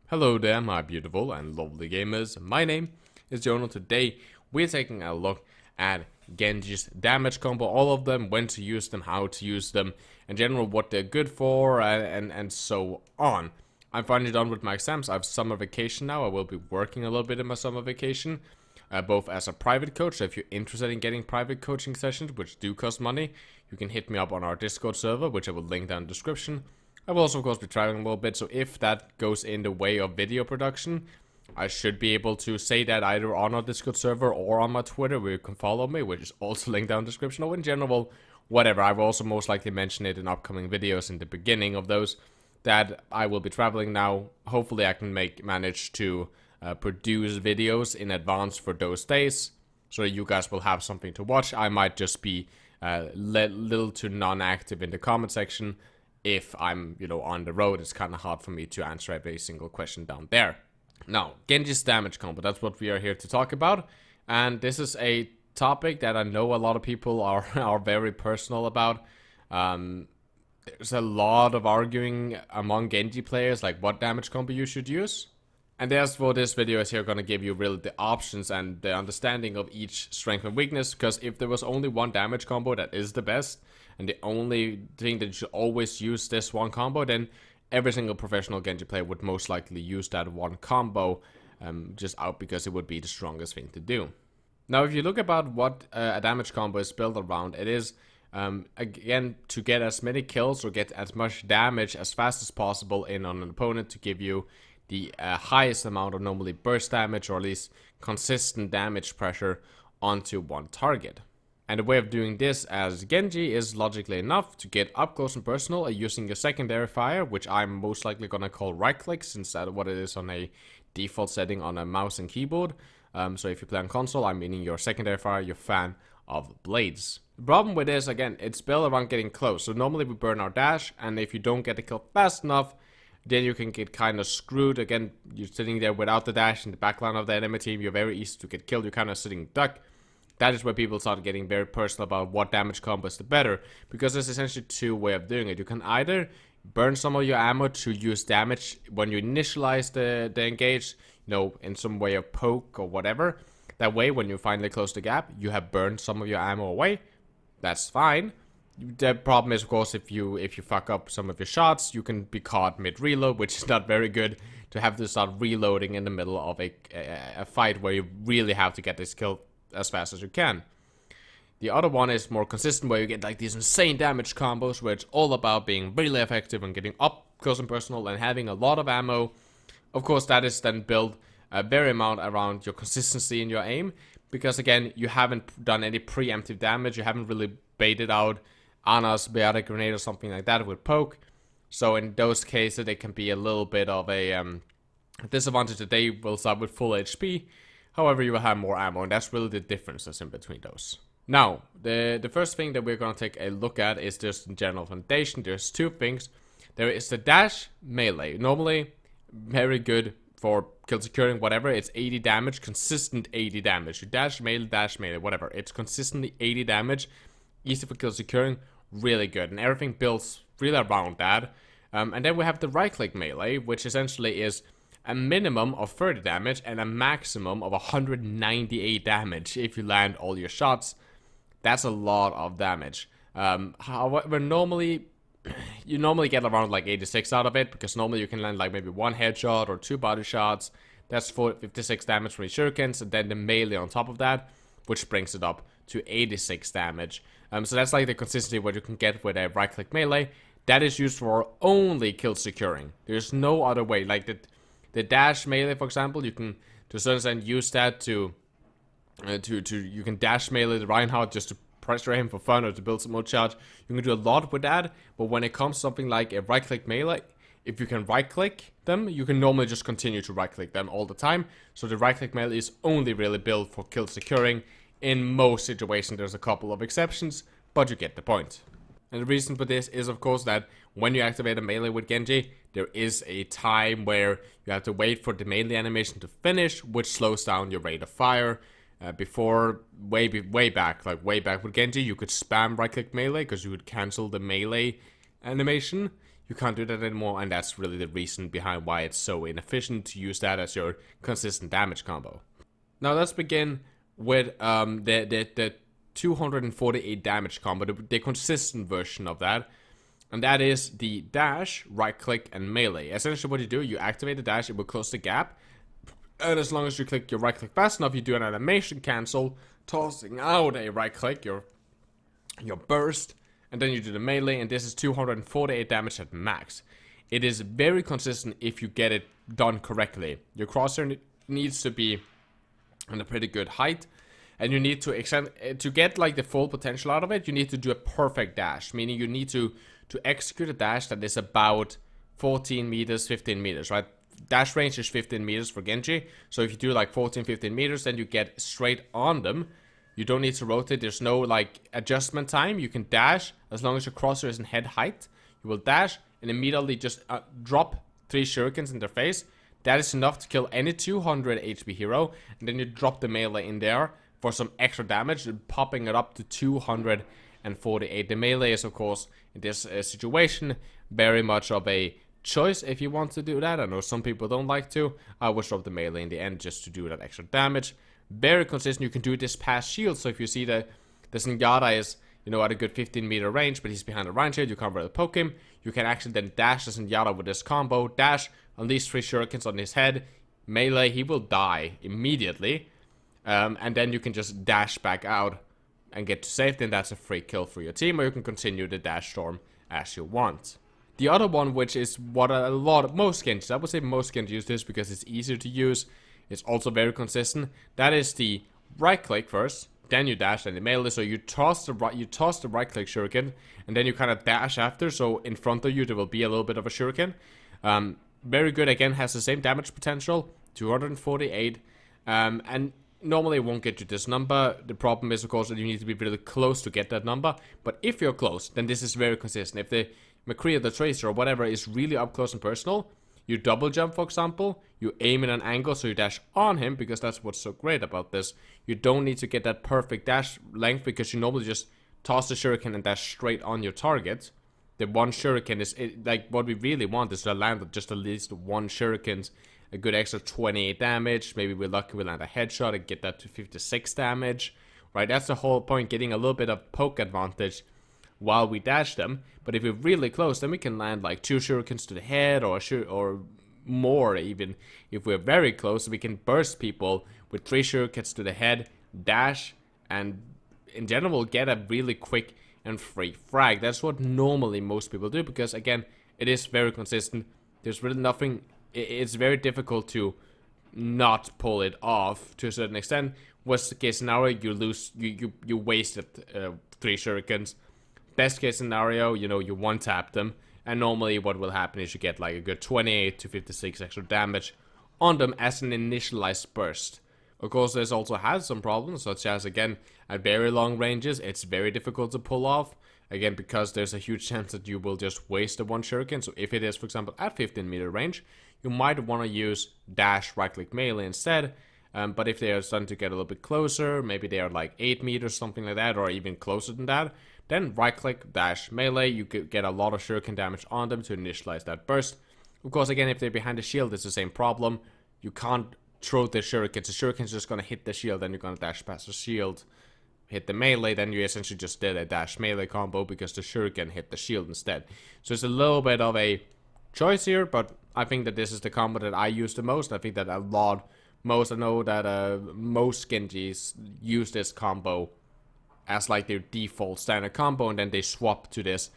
Hello there, my beautiful and lovely gamers. My name is Jonal. Today, we're taking a look at Genji's damage combo, all of them, when to use them, how to use them, in general, what they're good for, and so on. I'm finally done with my exams. I have summer vacation now. I will be working a little bit in my summer vacation, both as a private coach. So if you're interested in getting private coaching sessions, which do cost money, you can hit me up on our Discord server, which I will link down in the description. I will also, of course, be traveling a little bit, so if that goes in the way of video production, I should be able to say that either on our Discord server or on my Twitter, where you can follow me, which is also linked down in the description, or in general, whatever. I will also most likely mention it in upcoming videos in the beginning of those, that I will be traveling now. Hopefully I can manage to produce videos in advance for those days, so you guys will have something to watch. I might just be little to non-active in the comment section. If I'm, on the road, it's kind of hard for me to answer every single question down there. Now, Genji's damage combo, that's what we are here to talk about. And this is a topic that I know a lot of people are very personal about. There's a lot of arguing among Genji players, like what damage combo you should use. And therefore, this video is here going to give you really the options and the understanding of each strength and weakness. Because if there was only one damage combo that is the best, and the only thing that you should always use this one combo, then every single professional Genji player would most likely use that one combo just out because it would be the strongest thing to do. Now, if you look about what a damage combo is built around, it is, again, to get as many kills or get as much damage as fast as possible in on an opponent to give you the highest amount of normally burst damage, or at least consistent damage pressure onto one target. And the way of doing this as Genji is logically enough to get up close and personal using your secondary fire, which I'm most likely gonna call right click, since that's what it is on a default setting on a mouse and keyboard. So if you play on console, I'm meaning your secondary fire, your fan of blades. The problem with this, again, it's built around getting close. So normally we burn our dash, and if you don't get the kill fast enough, then you can get kind of screwed. Again, you're sitting there without the dash in the backline of the enemy team. You're very easy to get killed. You're kind of sitting duck. That is where people start getting very personal about what damage combo is the better, because there's essentially two ways of doing it. You can either burn some of your ammo to use damage when you initialize the engage, in some way of poke or whatever. That way, when you finally close the gap, you have burned some of your ammo away. That's fine. The problem is, of course, if you fuck up some of your shots, you can be caught mid-reload, which is not very good, to have to start reloading in the middle of a fight where you really have to get this kill as fast as you can. The other one is more consistent, where you get like these insane damage combos, where it's all about being really effective and getting up close and personal and having a lot of ammo. Of course, that is then built a very amount around your consistency in your aim, because again, you haven't done any preemptive damage. You haven't really baited out Ana's biotic grenade or something like that with poke. So in those cases, it can be a little bit of a disadvantage that they will start with full HP. However, you will have more ammo, and that's really the differences in between those. Now, the first thing that we're going to take a look at is just in general foundation. There's two things. There is the dash melee. Normally, very good for kill securing, whatever. It's 80 damage, consistent 80 damage. You dash melee, whatever. It's consistently 80 damage, easy for kill securing, really good. And everything builds really around that. And then we have the right click melee, which essentially is a minimum of 30 damage and a maximum of 198 damage if you land all your shots. That's a lot of damage. However, normally, you normally get around like 86 out of it, because normally you can land like maybe one headshot or two body shots. That's 56 damage from the shurikens, and then the melee on top of that, which brings it up to 86 damage. So that's like the consistency what you can get with a right click melee. That is used for only kill securing. There's no other way. Like the dash melee, for example, you can to a certain extent use that to you can dash melee the Reinhardt just to pressure him for fun or to build some more charge. You can do a lot with that, but when it comes to something like a right click melee, if you can right click them, you can normally just continue to right click them all the time. So the right click melee is only really built for kill securing. In most situations, there's a couple of exceptions, but you get the point. And the reason for this is, of course, that when you activate a melee with Genji, there is a time where you have to wait for the melee animation to finish, which slows down your rate of fire. Before, way back with Genji, you could spam right-click melee, because you would cancel the melee animation. you can't do that anymore, and that's really the reason behind why it's so inefficient to use that as your consistent damage combo. Now let's begin with the 248 damage combo, the consistent version of that. And that is the dash, right click, and melee. Essentially what you do, you activate the dash, it will close the gap. And as long as you click your right click fast enough, you do an animation cancel, tossing out a right click, your burst, and then you do the melee, and this is 248 damage at max. It is very consistent if you get it done correctly. Your crosshair needs to be on a pretty good height, and you need to extend to get like the full potential out of it. You need to do a perfect dash, meaning you need to execute a dash that is about 14 meters, 15 meters, right? Dash range is 15 meters for Genji, so if you do like 14, 15 meters, then you get straight on them. You don't need to rotate, there's no like adjustment time. You can dash as long as your crosshair is in head height. You will dash and immediately just drop 3 shurikens in their face. That is enough to kill any 200 HP hero, and then you drop the melee in there for some extra damage, popping it up to 248. The melee is, of course, in this situation, very much of a choice if you want to do that. I know some people don't like to. I will drop the melee in the end just to do that extra damage. Very consistent. You can do this past shield, so if you see that the Zenyatta is, you know, at a good 15 meter range, but he's behind the Rhine shield, you can't really poke him. You can actually then dash the Zenyatta with this combo. Dash, unleash 3 shurikens on his head. Melee, he will die immediately. And then you can just dash back out and get to safety, and that's a free kill for your team, or you can continue the dash storm as you want. The other one, which is what most Genjis, I would say most Genjis use this because it's easier to use. It's also very consistent. That is the right click first, then you dash, then the melee. So you toss the right click shuriken, and then you kind of dash after. So in front of you there will be a little bit of a shuriken. Very good. Again, has the same damage potential, 248, and normally it won't get you this number. The problem is, of course, that you need to be really close to get that number. But if you're close, then this is very consistent. If the McCree or the Tracer or whatever is really up close and personal, you double jump, for example, you aim in an angle, so you dash on him, because that's what's so great about this. You don't need to get that perfect dash length, because you normally just toss the shuriken and dash straight on your target. The one shuriken is, like, what we really want is to land just at least one shuriken, a good extra 28 damage. Maybe we're lucky we land a headshot and get that to 56 damage, right? That's the whole point, getting a little bit of poke advantage while we dash them. But if we're really close, then we can land like 2 shurikens to the head, or more even. If we're very close, we can burst people with 3 shurikens to the head, dash, and in general get a really quick and free frag. That's what normally most people do, because again, it is very consistent. There's really nothing, it's very difficult to not pull it off to a certain extent. Worst case scenario, you lose, you wasted 3 shurikens. Best case scenario, you know, you one-tap them, and normally what will happen is you get like a good 28 to 56 extra damage on them as an initialized burst. Of course, this also has some problems, such as, again, at very long ranges, it's very difficult to pull off. Again, because there's a huge chance that you will just waste the 1 shuriken. So if it is, for example, at 15 meter range, you might want to use dash, right-click, melee instead. But if they are starting to get a little bit closer, maybe they are like 8 meters, something like that, or even closer than that, then right-click, dash, melee, you could get a lot of shuriken damage on them to initialize that burst. Of course, again, if they're behind the shield, it's the same problem. You can't throw the shurikens. The shuriken's just going to hit the shield, then you're going to dash past the shield, hit the melee, then you essentially just did a dash melee combo because the shuriken hit the shield instead. So it's a little bit of a choice here, but I think that this is the combo that I use the most. I think that I know that most Genjis use this combo as like their default standard combo, and then they swap to this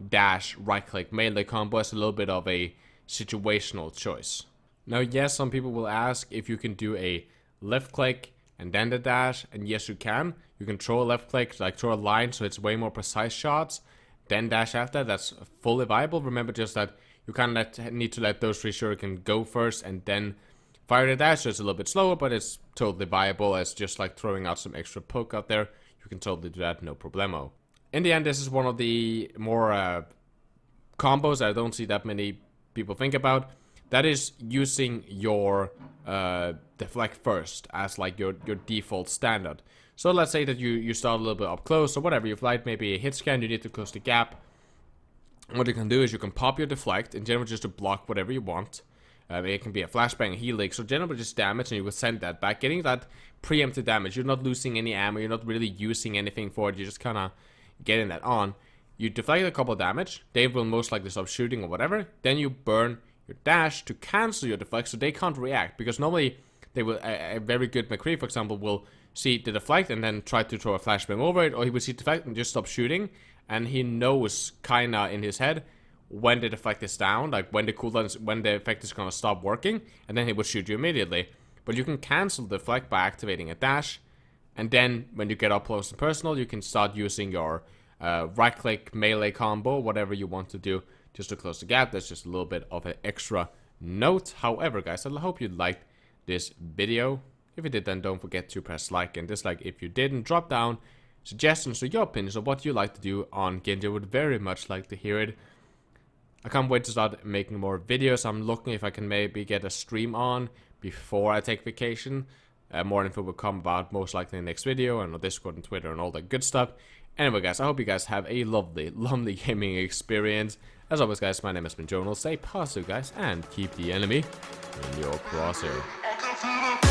dash, right click, melee combo as a little bit of a situational choice. Now, yes, some people will ask if you can do a left click and then the dash, and yes, you can. You can throw a left click, like throw a line, so it's way more precise shots, then dash after. That's fully viable. Remember just that you kind of need to let those 3 shuriken go first and then fire the dash, so it's a little bit slower, but it's totally viable as just like throwing out some extra poke out there. You can totally do that, no problemo. In the end, this is one of the more combos I don't see that many people think about. That is using your deflect first as like your default standard. So let's say that you start a little bit up close or whatever. You flight maybe a hit scan, you need to close the gap. What you can do is you can pop your deflect, in general just to block whatever you want. It can be a flashbang, a heal leak, so generally just damage, and you will send that back. Getting that preemptive damage, you're not losing any ammo, you're not really using anything for it, you're just kind of getting that on. You deflect a couple damage, they will most likely stop shooting or whatever, then you burn your dash to cancel your deflect, so they can't react, because normally they will, a very good McCree, for example, will see the deflect and then try to throw a flashbang over it, or he will see deflect and just stop shooting, and he knows kinda in his head when the deflect is down, like when the cooldown, when the effect is gonna stop working, and then he will shoot you immediately. But you can cancel the deflect by activating a dash, and then when you get up close and personal, you can start using your right click melee combo, whatever you want to do, just to close the gap. That's just a little bit of an extra note. However, guys, I hope you liked this video. If you did, then don't forget to press like and dislike if you didn't. Drop down suggestions or your opinions of what you like to do on Genji. I would very much like to hear it. I can't wait to start making more videos. I'm looking if I can maybe get a stream on before I take vacation. More info will come about most likely in the next video, and on Discord and Twitter and all that good stuff. Anyway, guys, I hope you guys have a lovely gaming experience. As always, guys, my name has been Jonal. Stay positive, guys, and keep the enemy in your crosshair.